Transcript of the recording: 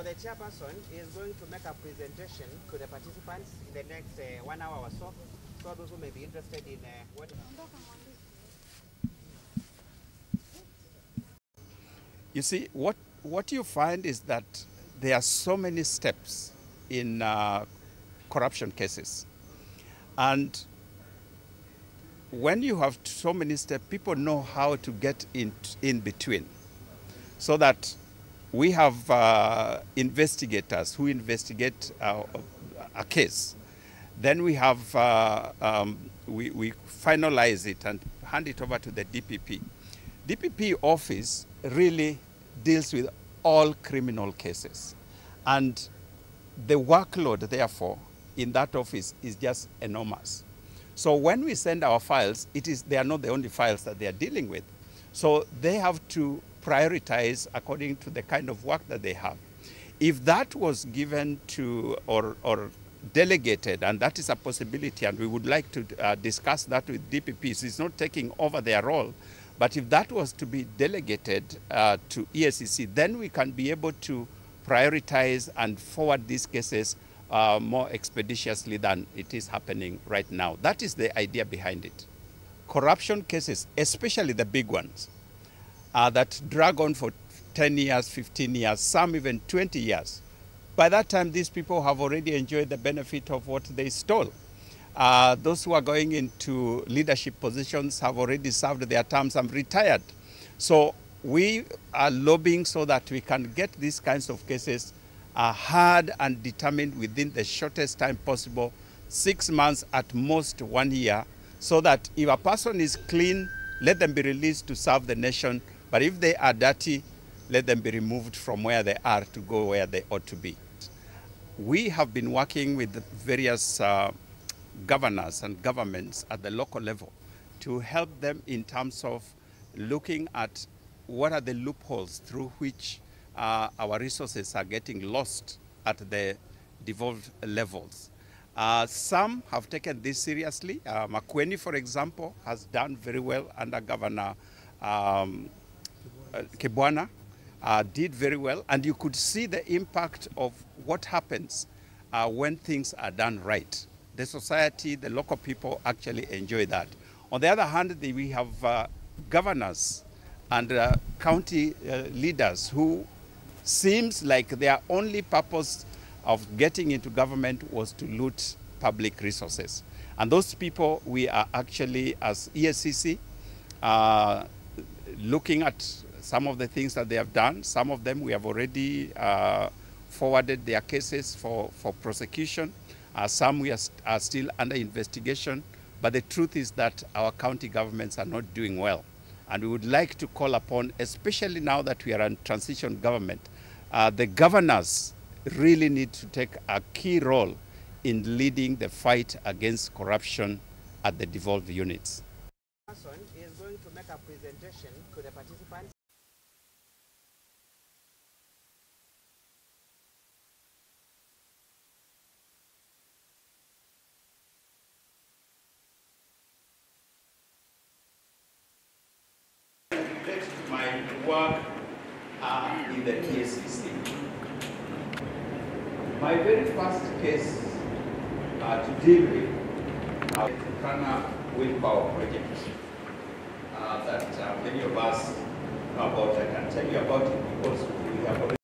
the chairperson is going to make a presentation to the participants in the next 1 hour or so. So those who may be interested in what... You see, what you find is that there are so many steps in corruption cases. And when you have so many steps, people know how to get in between. So that we have investigators who investigate a case. Then we have, we finalize it and hand it over to the DPP. DPP office really deals with all criminal cases. And the workload, therefore, in that office is just enormous. So when we send our files, they are not the only files that they are dealing with. So they have to prioritize according to the kind of work that they have. If that was given to or delegated, and that is a possibility, and we would like to discuss that with DPPs, it's not taking over their role, but if that was to be delegated to EACC, then we can be able to prioritize and forward these cases more expeditiously than it is happening right now. That is the idea behind it. Corruption cases, especially the big ones, that drag on for 10 years, 15 years, some even 20 years. By that time, these people have already enjoyed the benefit of what they stole. Those who are going into leadership positions have already served their terms and retired. So we are lobbying so that we can get these kinds of cases heard and determined within the shortest time possible, 6 months, at most 1 year, so that if a person is clean, let them be released to serve the nation. But if they are dirty, let them be removed from where they are to go where they ought to be. We have been working with the various governors and governments at the local level to help them in terms of looking at what are the loopholes through which our resources are getting lost at the devolved levels. Some have taken this seriously. Makueni, for example, has done very well under Governor Kibwana, did very well, and you could see the impact of what happens when things are done right. The society, the local people actually enjoy that. On the other hand, we have governors and county leaders who seems like their only purpose of getting into government was to loot public resources. And those people, we are actually, as EACC, looking at some of the things that they have done. Some of them we have already forwarded their cases for prosecution. Some we are still under investigation. But the truth is that our county governments are not doing well. And we would like to call upon, especially now that we are in transition government, the governors really need to take a key role in leading the fight against corruption at the devolved units. The person is going to make a presentation to the participants. My work in the EACC. My very first case to deal with the Turner Wind Power Project that many of us know about. I can tell you about it because we have already